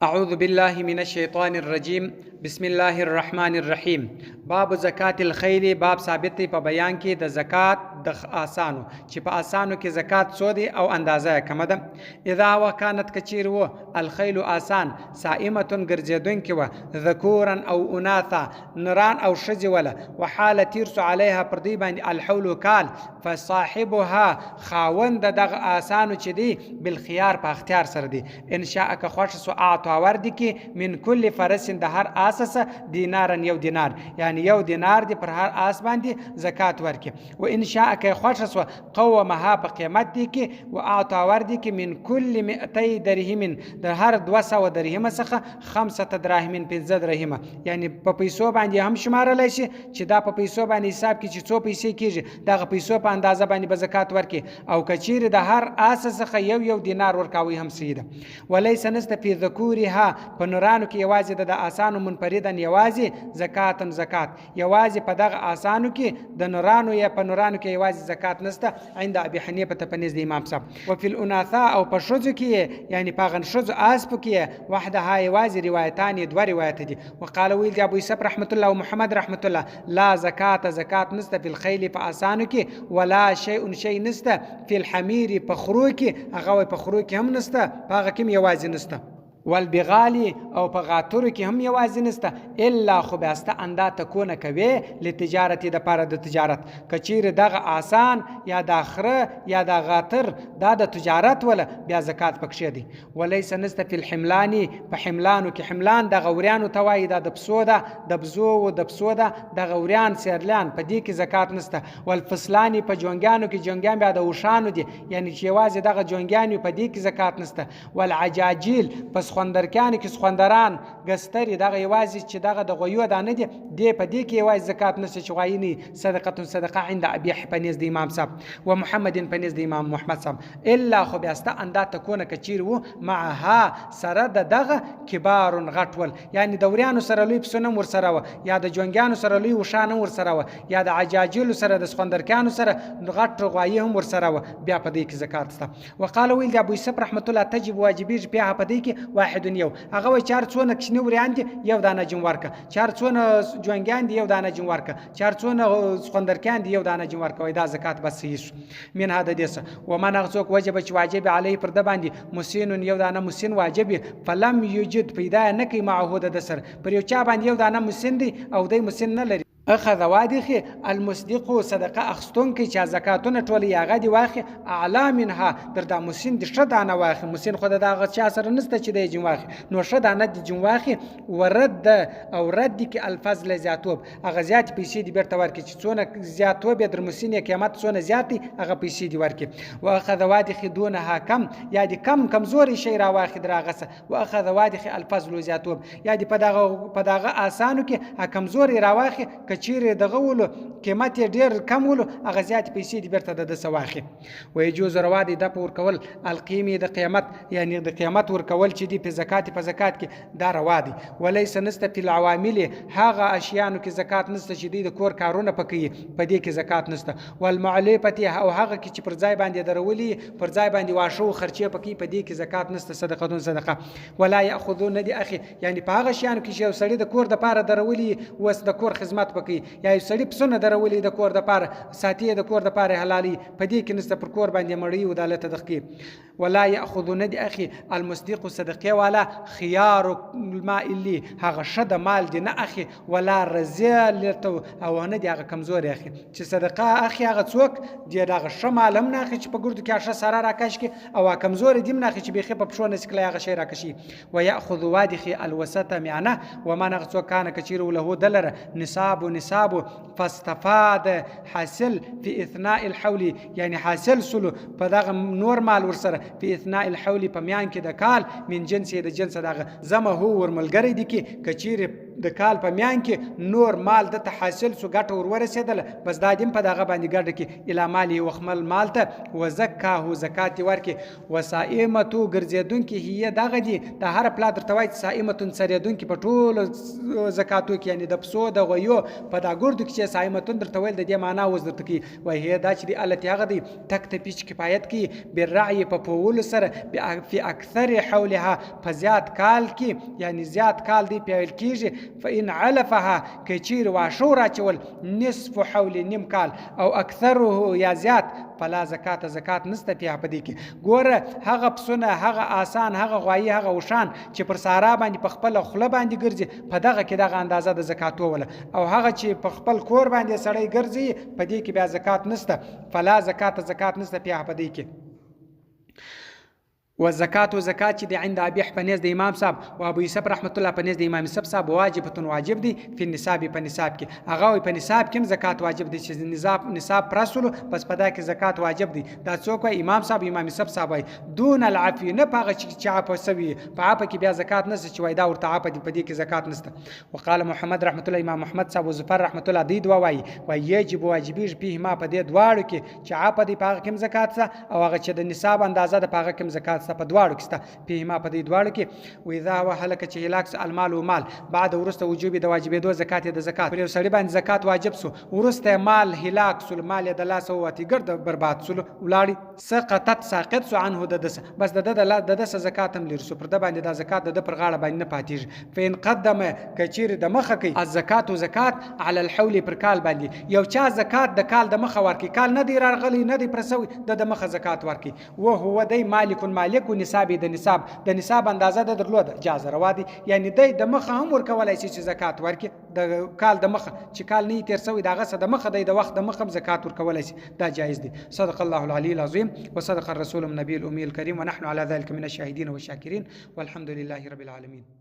أعوذ بالله من الشيطان الرجيم بسم الله الرحمن الرحیم. باب زکات الخیل، باب ثابت دی په بیان کې د زکات د آسانو چې په آسانو کې زکات څو دی او اندازه یې کومه ده. اذا وکانت کچیر و الخیل آسان صائمه ګرځېدونکې وه ذکورا او اناثا نران او ښځې وله وحاله تیر سو علیها پر دوی باندې الحول کال فصاحبها خاوند دغه آسانو چې دی بالخيار په اختیار سره دی ان شاء که خوښ سو اعطا وردی کې من کل فرس د هر اساس دینارن یو دینار، یعنی یو دینار دی پر هر اس باندې زکات ورکي. و ان شاء که خوښ سو قومها په قیمت دی کې و اعطا وردی کې من کل 200 درهم د هر 200 درهم څخه 5 دراهم 5 درهم، یعنی په پیسو باندې هم شمارل شي چې دا په پیسو باندې حساب کې چې څو پیسې کیږي دغه پیسو په اندازه باندې به زکات ورکي. او کچیر د هر اس څخه یو دینار ورکاوي هم سیده. ولیس نست فی ذکورها په نورانو کې یوازې د آسانو منفردن یوازې زکاتن زکات، یوازې په دغه آسانو کې د نورانو یا په نورانو کې یوازې زکات نسته عند ابي حنیفه ته پنځ د امام صاحب. وفي الاناثا او په شذو کې یعنی په غن شذو اسب کې وحدها یوازې روایتان دوه روایت دي. وقال ویل ابو یوسف رحمت الله او محمد رحمت الله لا زکات نسته فی الخیل په آسانو کې ولا شیء نسته فی الحمیر په خرو کې، هغه په خرو کې هم نسته، په هغه کې یوازې نسته. والبغالی او په غاتورو کې هم یوازې نسته الا خو بیاسته اندا تکونه کوي لتجارت د پاره د تجارت. کچیر دغه آسان یا د اخره یا د غاتر دا د تجارت ولا بیا زکات پکښې دی. ولیس نسته فی الحملانی په حملانو کې، حملان د غوریانو توای د بسو ده د بزو او د بسو ده د غوریان سیرلان په دې کې زکات نسته. والفصلانی په جونګانو کې جونګان بیا د وشانو دي، یعنی چې یوازې دغه جونګان په دې کې زکات نسته. والعجاجیل پس خوندرکان کې خوندران ګستری دغه یوازې چې دغه د غویو دانه دي دی په دې کې یوازې زکات نشته چې غویني صدقه عند ابي حنیفه د امام صاحب و محمد پنځ د امام محمد صاحب الا خو بیاسته اندا تکونه کچیر وو معها سره دغه کبار غټول، یعنی دوریانو سره لوی پسونه ور سره و یا د جونګانو سره لوی وشانه ور سره و یا د عجاجلو سره د خوندرکانو سره غټ غوی هم ور سره و بیا په دې کې زکات سته. وقال ویل ابو یوسف رحمت الله تجب واجبیږي بیا په دې کې واحد یو هغه وای چار څونه کښنه وریان دي یو دانه جون ورکه، چار څونه جونګان دي یو دانه جون ورکه، چار څونه خوندرکان دي یو دانه جون ورکه، وای دا زکات بس هیڅ من هدا دیسه. و من اغزوک وجب چې واجب علی پر د باندې مسین یو دانه مسین واجب فلم یوجد پیدا نه کی معهود د سر پر یو چا باندې یو دانه مسین دی او دای مسین نه لري اخذ وادخ المصدق صدقه اخستون کې چې زکاتونه ټول یاغه دی واخه اعلا منها در د مسین د شدانه واخه مسین خود دغه چا سره نسته چې د جنواخه نو شدانه د جنواخه ورد او رد کې الفاظ لزیاتوب هغه زیات پیسې دی برته ورکې چې څونه زیاتوب در مسین قیمت څونه زیاتی هغه پیسې دی ورکې. واخذ وادخ دونها کم یا دی کم کمزوري شی را واخه دراغه واخذ وادخ الفاظ لزیاتوب یا دی په دغه آسانو کې کمزوري را واخه چیرې دغه ولو قیمت ډیر کم ولو هغه زیات پیسې دی برته د سواخي. و يجوز روا دی د پور کول القیمه د قیمت، یعنی د قیمت ور کول چې دی په زکات کې دا روا دی. ولیس نست فی العوامل هغه اشیانو کې زکات نسته چې دی د کور کارونه پکې په دې کې زکات نسته. والمعلفه او هغه کې چې پر ځای باندې درولي پر ځای باندې واښو خرچې پکې په دې کې زکات نسته صدقه. ولا یاخذون دی اخي، یعنی په هغه شیانو کې چې سړی د کور د پاره درولي وس د کور خدمت پکې یا یو سړی پسونه درولي د کور د پاره ساتي د کور د پاره حلالي په دې کې نسته پر کور باندې مړی او دالته دقیق. ولا یاخذون دی اخي المصدق صدقه والا خيار الماء اللي هغه شد مال دی نه اخي ولا رزل او نه دی هغه کمزور اخي چې صدقه اخي هغه څوک دی دغه شمال هم نه اخي چې په ګردو کې اشه سره راکش کې او کمزور دی نه اخي چې بيخي په پښو نسکله هغه شی راکشي. وياخذ وادخ الوسط معناه ومن اغسو كان كثير له دلر نصاب فاستفاد حاصل في اثناء الحول، یعنی حاصل سلو په دغه نورمال ورسره په اثناء الحول په میان کې د کال من جنس د جنس دغه زمه هو ورملګری دي کې کچیر د کال په میان کې نور مال د حاصل سو ګټه ورسېدله بس دا دیم په دغه باندې ګټه کې الی مالی وخمل مال ته وزکاه زکات ورکې وصائمتو ګرځېدونکې هي دغه دي د هر پلا درته وایي صائمتون څرېدونکې په ټولو زکاتو کې یعنی د پسو د غویو په دا ګردو کې چې صائمتون درته ویل د دې معنا اوس درته کوي وایي هي دا چې دی التي هغه دی تکتفي چې کفایت کوي بالرعي په پوولو سره فی اکثر حولها په زیات کال کې یعنی زیات کال دی پیل کېږي فإن علفها که چیرې واښو راچول نصف حول نیم کال او اکثره یا زیات فلا زکات زکات نسته فيها په دې کې ګوره هغه پسونه هغه آسان هغه غوایي هغه وشان چې پر سارا باندې په خپل خوله باندې ګرځي په دغه کې دغه اندازه د زکات وله او هغه چې په خپل کور باندې سړی ګرځي په دې کې بیا زکات نسته فلا زکات زکات نسته فيها په دې کې والزکات زکات چې د عند ابي حنیف د امام صاحب او ابو یوسف رحمت الله پنځ د امام صاحب واجبتون واجب دي په نصاب کې هغه په نصاب کې زکات واجب دي چې نصاب پرسول بس په دا کې زکات واجب دي دا څوک امام صاحب امام صاحب وای دون العفو نه پاغه چې عفو سوي په عفو کې بیا زکات نشته چې وای دا ورته عفو په دې کې زکات نشته وقال محمد رحمت الله امام محمد صاحب زفر رحمت الله دی دوا وای یجب واجبیږي په ما په دې دواړو کې چې عفو دی پاغه کې زکات او هغه چې د نصاب اندازه د پاغه کې زکات په دواړو کې ستا په ما په دې دواړو کې و اذا وهلك چې هلاک المال او مال بعد ورسته وجوب د واجبېدو زکات د زکات پر سړي باندې زکات واجب سو ورسته مال هلاک سل مال د لاس او وتی ګرد برباد سل ولاړي سقطت ساقط سو عنه د دس بس د زکات هم لري سو پر د باندې د زکات د پر غاړه باندې نه پاتېږي فین قدم کچیر د مخه کوي الزکات زکات على الحول پر کال باندې یو چا زکات د کال د مخه ورکی کال نه دی راغلی نه دی پرسوي د مخه زکات ورکی او هو دی مالک نصاب د نصاب اندازه د درلود جاز روا دي یعنی د مخه هم ورکولای شي چې زکات ورکي د کال د مخه چې کال نه تیر سوی دغه څه د مخه د وخت د مخه زکات ورکولای شي دا جایز دي صدق الله العلي العظيم وصدق الرسول النبي الامي الكريم ونحن على ذلك من الشاهدين والشاكرين والحمد لله رب العالمين